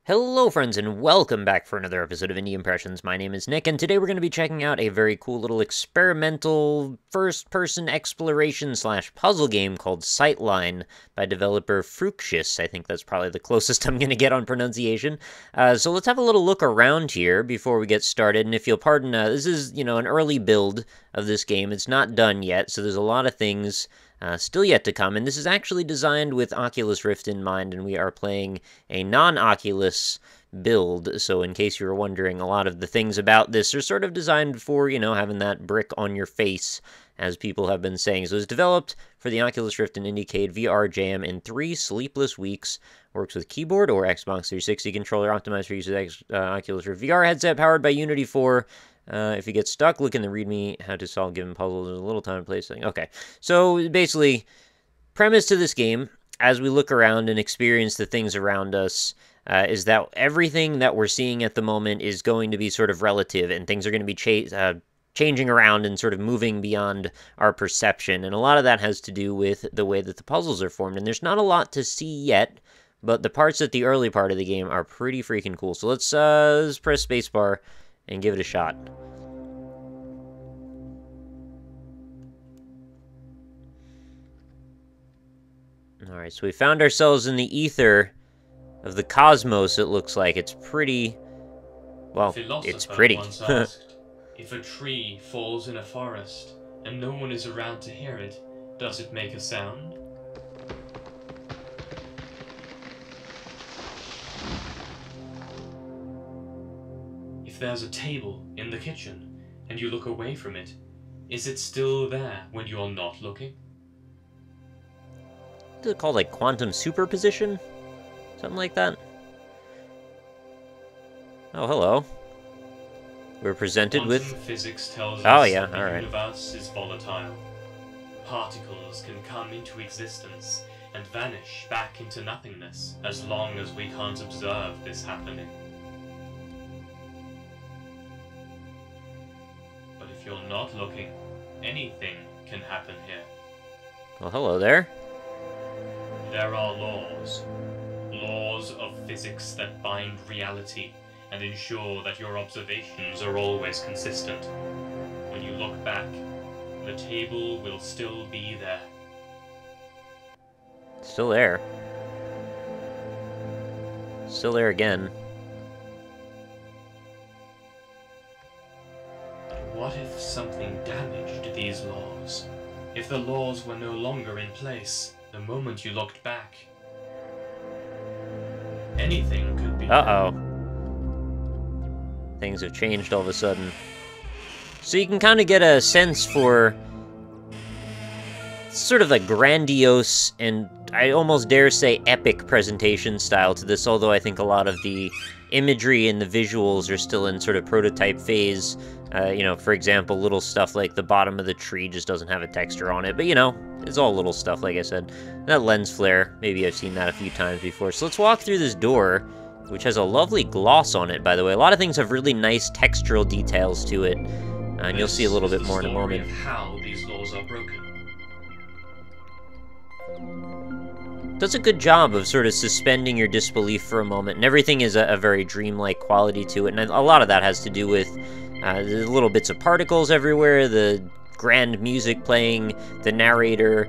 Hello friends and welcome back for another episode of Indie Impressions. My name is Nick and today we're going to be checking out a very cool little experimental first-person exploration / puzzle game called SightLine by developer Fructious. I think that's probably the closest I'm going to get on pronunciation. So let's have a little look around here before we get started, and if you'll pardon, this is, an early build of this game. It's not done yet, so there's a lot of things still yet to come, and this is actually designed with Oculus Rift in mind, and we are playing a non-Oculus build, so in case you were wondering, a lot of the things about this are sort of designed for, having that brick on your face, as people have been saying. So it's developed for the Oculus Rift and Indiecade VR Jam in 3 sleepless weeks, works with keyboard or Xbox 360 controller, optimized for use with Oculus Rift VR headset, powered by Unity 4, if you get stuck, look in the README, how to solve given puzzles. There's a little time and place thing. Okay, so basically, premise to this game, as we look around and experience the things around us, is that everything that we're seeing at the moment is going to be sort of relative, and things are going to be changing around and sort of moving beyond our perception. And a lot of that has to do with the way that the puzzles are formed. And there's not a lot to see yet, but the parts at the early part of the game are pretty freaking cool. So let's press spacebar and give it a shot. Alright, so we found ourselves in the ether of the cosmos, it looks like. It's pretty... well, it's pretty. Once asked, if a tree falls in a forest and no one is around to hear it, does it make a sound? If there's a table in the kitchen and you look away from it, is it still there when you're not looking? Is it called, like, quantum superposition? Something like that? Oh, hello. We're presented with... Quantum physics tells us alright. the universe is volatile. Particles can come into existence and vanish back into nothingness as long as we can't observe this happening. But if you're not looking, anything can happen here. Well, hello there. There are laws. Laws of physics that bind reality and ensure that your observations are always consistent. When you look back, the table will still be there. Still there. Still there again. What if something damaged these laws? If the laws were no longer in place the moment you looked back? Anything could be... Uh-oh. Things have changed all of a sudden. So you can kind of get a sense for sort of a grandiose and I almost dare say epic presentation style to this, although I think a lot of the imagery and the visuals are still in sort of prototype phase. For example, little stuff like the bottom of the tree just doesn't have a texture on it, but it's all little stuff, like I said. That lens flare, maybe I've seen that a few times before. So let's walk through this door, which has a lovely gloss on it, by the way. A lot of things have really nice textural details to it, and you'll see a little bit more in a moment. How these laws are broken. Does a good job of sort of suspending your disbelief for a moment, and everything is a very dreamlike quality to it, and a lot of that has to do with the little bits of particles everywhere, the grand music playing, the narrator,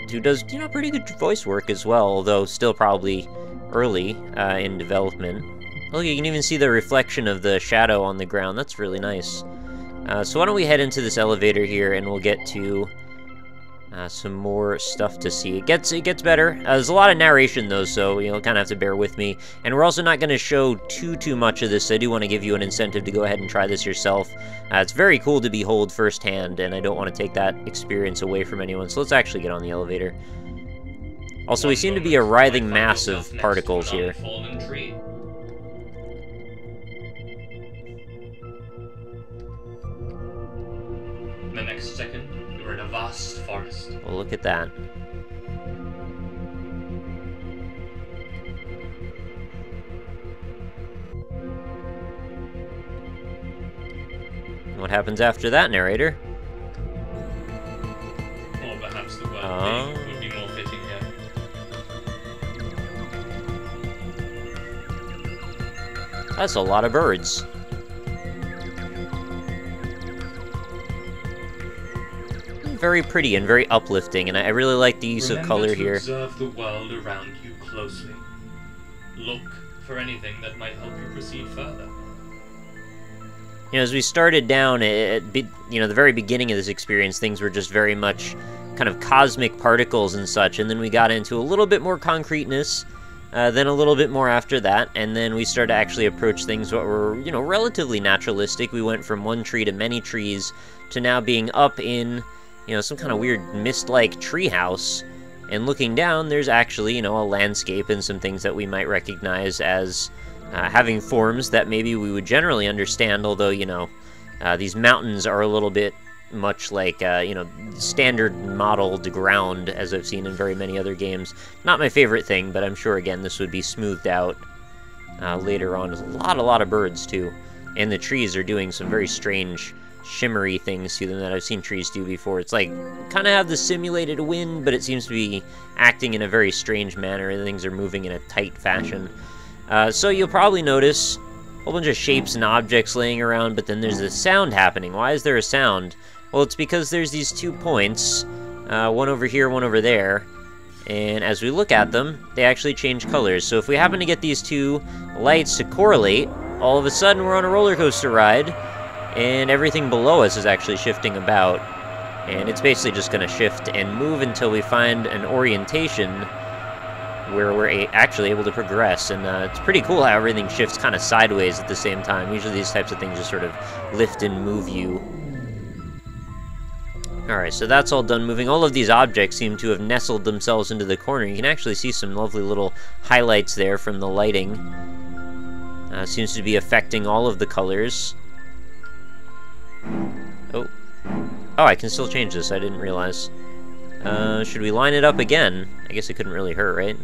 who does, pretty good voice work as well, although still probably early in development. Look, you can even see the reflection of the shadow on the ground. That's really nice. So why don't we head into this elevator here, and we'll get to some more stuff to see. It gets better. There's a lot of narration, though, so you'll kind of have to bear with me. And we're also not going to show too much of this. I do want to give you an incentive to go ahead and try this yourself. It's very cool to behold firsthand, and I don't want to take that experience away from anyone. So let's actually get on the elevator. Also, we seem to be a writhing mass of particles here. The next second, you're in a vast forest. Well, look at that. What happens after that, narrator? Or perhaps the word big would be more fitting here. That's a lot of birds. Very pretty and very uplifting, and I really like the use of color here. Observe the world around you closely. Look for anything that might help you proceed further. You know, as we started down at the very beginning of this experience, things were just very much kind of cosmic particles and such, and then we got into a little bit more concreteness, then a little bit more after that, and then we started to actually approach things that were, you know, relatively naturalistic. We went from one tree to many trees to now being up in, you know, some kind of weird mist-like treehouse, and looking down, there's actually, you know, a landscape and some things that we might recognize as having forms that maybe we would generally understand, although, you know, these mountains are a little bit much like, you know, standard modeled ground, as I've seen in very many other games. Not my favorite thing, but I'm sure, again, this would be smoothed out later on. There's a lot of birds, too, and the trees are doing some very strange shimmery things to them that I've seen trees do before. It's like, kind of have the simulated wind, but it seems to be acting in a very strange manner. Things are moving in a tight fashion. So you'll probably notice a whole bunch of shapes and objects laying around, but then there's this sound happening. Why is there a sound? Well, it's because there's these 2 points, one over here, one over there, and as we look at them, they actually change colors. So if we happen to get these 2 lights to correlate, all of a sudden we're on a roller coaster ride, and everything below us is actually shifting about, and it's basically just going to shift and move until we find an orientation where we're actually able to progress, and it's pretty cool how everything shifts kind of sideways at the same time. Usually these types of things just sort of lift and move you. Alright, so that's all done moving. All of these objects seem to have nestled themselves into the corner. You can actually see some lovely little highlights there from the lighting. Seems to be affecting all of the colors. Oh, I can still change this. I didn't realize. Should we line it up again? I guess it couldn't really hurt, right?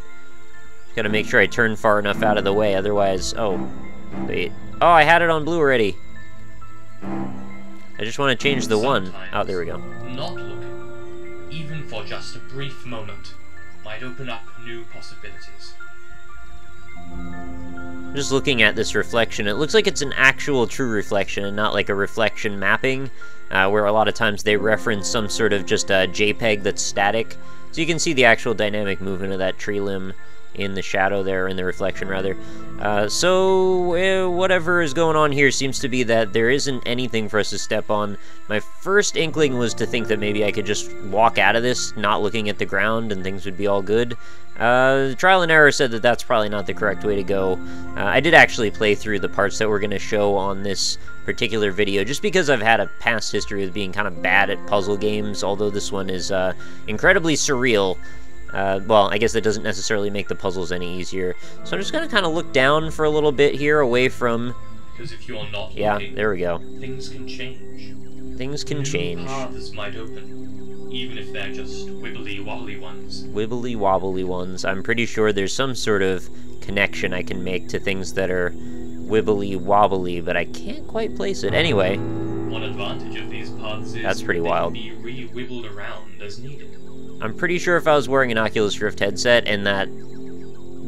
Gotta make sure I turn far enough out of the way, otherwise... Oh, wait. Oh, I had it on blue already. I just want to change the one. Oh, there we go. Not looking, even for just a brief moment, might open up new possibilities. Just looking at this reflection, it looks like it's an actual true reflection and not like a reflection mapping, where a lot of times they reference some sort of just a JPEG that's static. So you can see the actual dynamic movement of that tree limb in the shadow there, in the reflection rather. So whatever is going on here seems to be that there isn't anything for us to step on. My first inkling was to think that maybe I could just walk out of this not looking at the ground and things would be all good. Trial and error said that that's probably not the correct way to go. I did actually play through the parts that we're going to show on this particular video, just because I've had a past history of being kind of bad at puzzle games, although this one is incredibly surreal. Well, I guess that doesn't necessarily make the puzzles any easier. So I'm just going to kind of look down for a little bit here, away from... Because if you're not looking, yeah, there we go. Things can change. Things can change. New paths might open, even if they're just wibbly-wobbly ones. Wibbly-wobbly ones. I'm pretty sure there's some sort of connection I can make to things that are wibbly-wobbly, but I can't quite place it. Anyway. One advantage of these paths is that's pretty wild. They can be re-wibbled around as needed. I'm pretty sure if I was wearing an Oculus Rift headset and that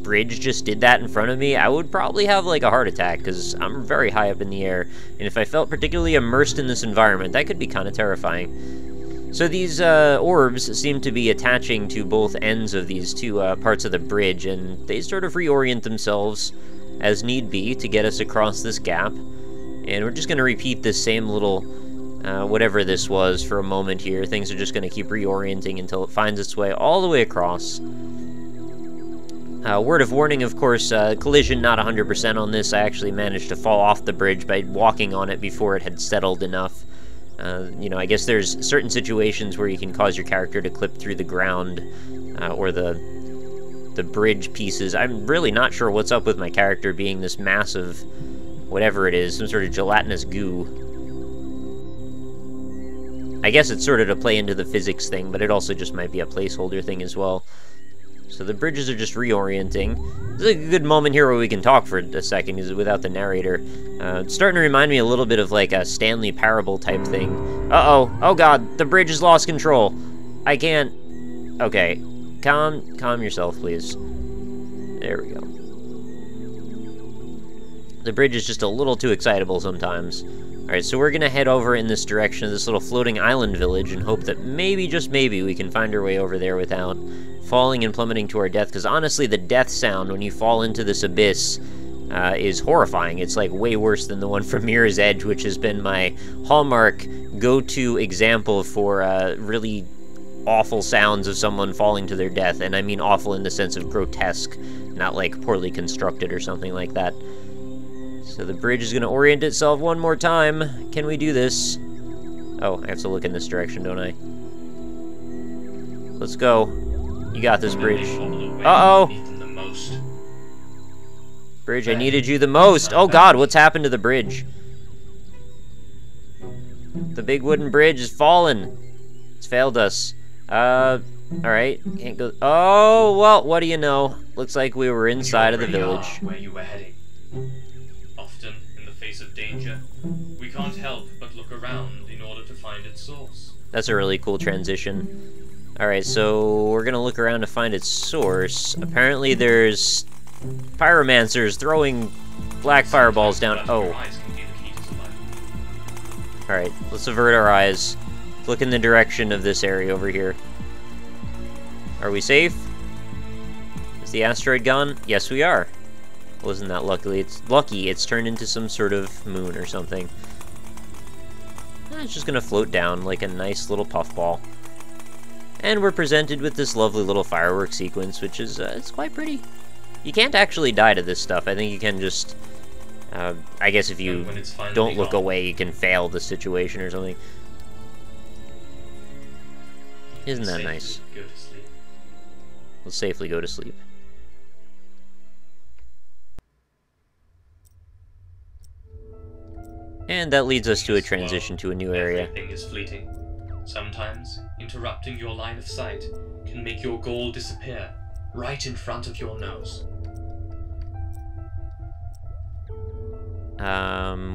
bridge just did that in front of me, I would probably have like a heart attack, because I'm very high up in the air, and if I felt particularly immersed in this environment, that could be kind of terrifying. So these orbs seem to be attaching to both ends of these 2 parts of the bridge, and they sort of reorient themselves as need be to get us across this gap. And we're just going to repeat this same little whatever this was for a moment here. Things are just going to keep reorienting until it finds its way all the way across. Word of warning, of course, collision not 100% on this. I actually managed to fall off the bridge by walking on it before it had settled enough. You know, I guess there's certain situations where you can cause your character to clip through the ground, or the bridge pieces. I'm really not sure what's up with my character being this massive, whatever it is, some sort of gelatinous goo. I guess it's sort of to play into the physics thing, but it also just might be a placeholder thing as well. So the bridges are just reorienting. This is a good moment here where we can talk for a second, because without the narrator. It's starting to remind me a little bit of like a Stanley Parable type thing. Uh-oh. Oh god, the bridge has lost control. I can't... Okay. Calm yourself, please. There we go. The bridge is just a little too excitable sometimes. Alright, so we're gonna head over in this direction of this little floating island village and hope that maybe, just maybe, we can find our way over there without falling and plummeting to our death, because honestly, the death sound when you fall into this abyss is horrifying. It's like way worse than the one from Mirror's Edge, which has been my hallmark go-to example for really awful sounds of someone falling to their death, and I mean awful in the sense of grotesque, not like poorly constructed or something like that. So the bridge is going to orient itself one more time. Can we do this? Oh, I have to look in this direction, don't I? Let's go. You got this, bridge. Uh-oh! Bridge, I needed you the most! Oh god, what's happened to the bridge? The big wooden bridge has fallen. It's failed us. Alright, can't go. Oh, well, what do you know? Looks like we were inside of the village. Where you were heading. Often, in the face of danger, we can't help but look around in order to find its source. That's a really cool transition. Alright, so we're gonna look around to find its source. Apparently there's pyromancers throwing black fireballs down. Oh. Alright, let's avert our eyes. Look in the direction of this area over here. Are we safe? Is the asteroid gone? Yes, we are. Well, isn't that lucky? It's turned into some sort of moon or something. It's just gonna float down like a nice little puffball. And we're presented with this lovely little fireworks sequence, which is, it's quite pretty. You can't actually die to this stuff. I think you can just, I guess if you don't look away, you can fail the situation or something. Isn't that nice? Let's safely go to sleep. And that leads us to a transition to a new area. Everything is fleeting. Sometimes, interrupting your line of sight can make your goal disappear right in front of your nose.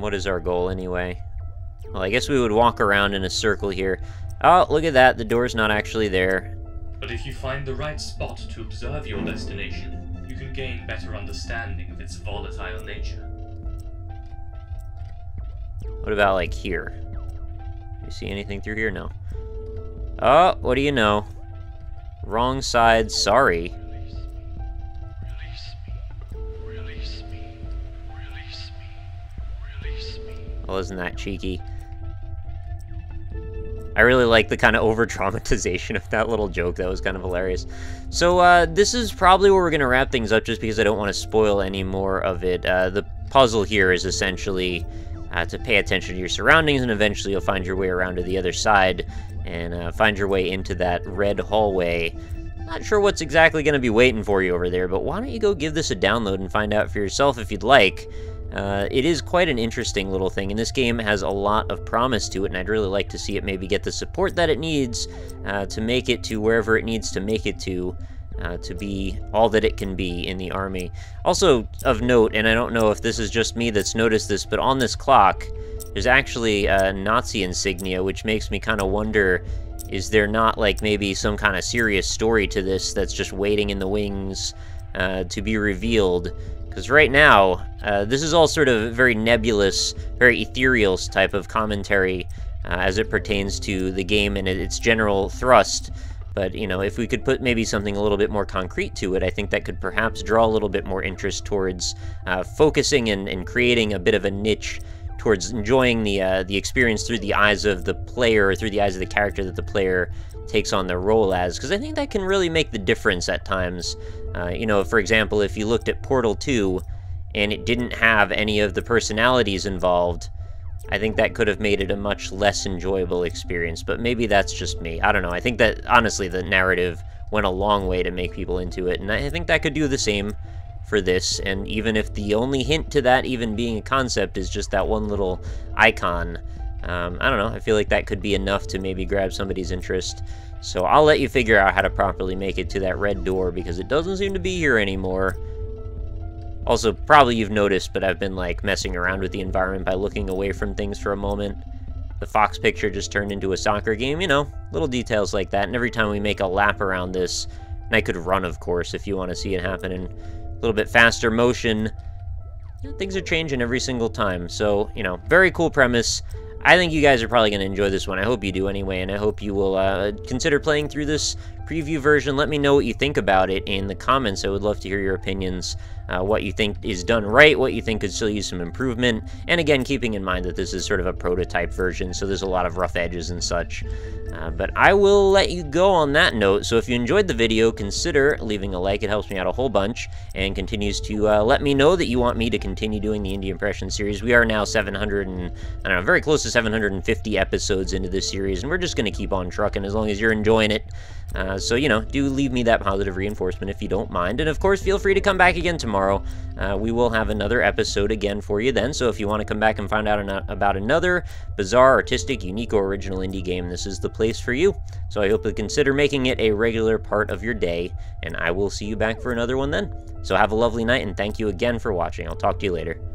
What is our goal anyway? Well, I guess we would walk around in a circle here. Oh, look at that, the door's not actually there. But if you find the right spot to observe your destination, you can gain better understanding of its volatile nature. What about, like, here? You see anything through here? No. Oh, what do you know? Wrong side, sorry. Well, isn't that cheeky? I really like the kind of over-traumatization of that little joke. That was kind of hilarious. So, this is probably where we're going to wrap things up, just because I don't want to spoil any more of it. The puzzle here is essentially to pay attention to your surroundings, and eventually you'll find your way around to the other side, and find your way into that red hallway. Not sure what's exactly going to be waiting for you over there, but why don't you go give this a download and find out for yourself if you'd like. It is quite an interesting little thing, and this game has a lot of promise to it, and I'd really like to see it maybe get the support that it needs to make it to wherever it needs to make it to be all that it can be in the army. Also, of note, and I don't know if this is just me that's noticed this, but on this clock, there's actually a Nazi insignia, which makes me kind of wonder, is there not, like, maybe some kind of serious story to this that's just waiting in the wings to be revealed? Because right now, this is all sort of very nebulous, very ethereal type of commentary as it pertains to the game and its general thrust. But, you know, if we could put maybe something a little bit more concrete to it, I think that could perhaps draw a little bit more interest towards focusing and creating a bit of a niche towards enjoying the experience through the eyes of the player, or through the eyes of the character that the player takes on the role as, because I think that can really make the difference at times. You know, for example, if you looked at Portal 2 and it didn't have any of the personalities involved, I think that could have made it a much less enjoyable experience, but maybe that's just me. I don't know. I think that, honestly, the narrative went a long way to make people into it, and I think that could do the same for this, and even if the only hint to that even being a concept is just that one little icon, I don't know, I feel like that could be enough to maybe grab somebody's interest. So I'll let you figure out how to properly make it to that red door, because it doesn't seem to be here anymore. Also, probably you've noticed, but I've been, like, messing around with the environment by looking away from things for a moment. The fox picture just turned into a soccer game, you know, little details like that. And every time we make a lap around this, and I could run, of course, if you want to see it happen in a little bit faster motion, things are changing every single time. So, you know, very cool premise. I think you guys are probably going to enjoy this one. I hope you do anyway, and I hope you will consider playing through this preview version. Let me know what you think about it in the comments. I would love to hear your opinions, what you think is done right, what you think could still use some improvement, and again, keeping in mind that this is sort of a prototype version, so there's a lot of rough edges and such. But I will let you go on that note, so if you enjoyed the video, consider leaving a like. It helps me out a whole bunch, and continues to let me know that you want me to continue doing the Indie Impression series. We are now 700 and, I don't know, very close to 750 episodes into this series, and we're just going to keep on trucking as long as you're enjoying it. So, you know, do leave me that positive reinforcement if you don't mind. And, of course, feel free to come back again tomorrow. We will have another episode again for you then. So if you want to come back and find out about another bizarre, artistic, unique, or original indie game, this is the place for you. So I hope you consider making it a regular part of your day. And I will see you back for another one then. So have a lovely night, and thank you again for watching. I'll talk to you later.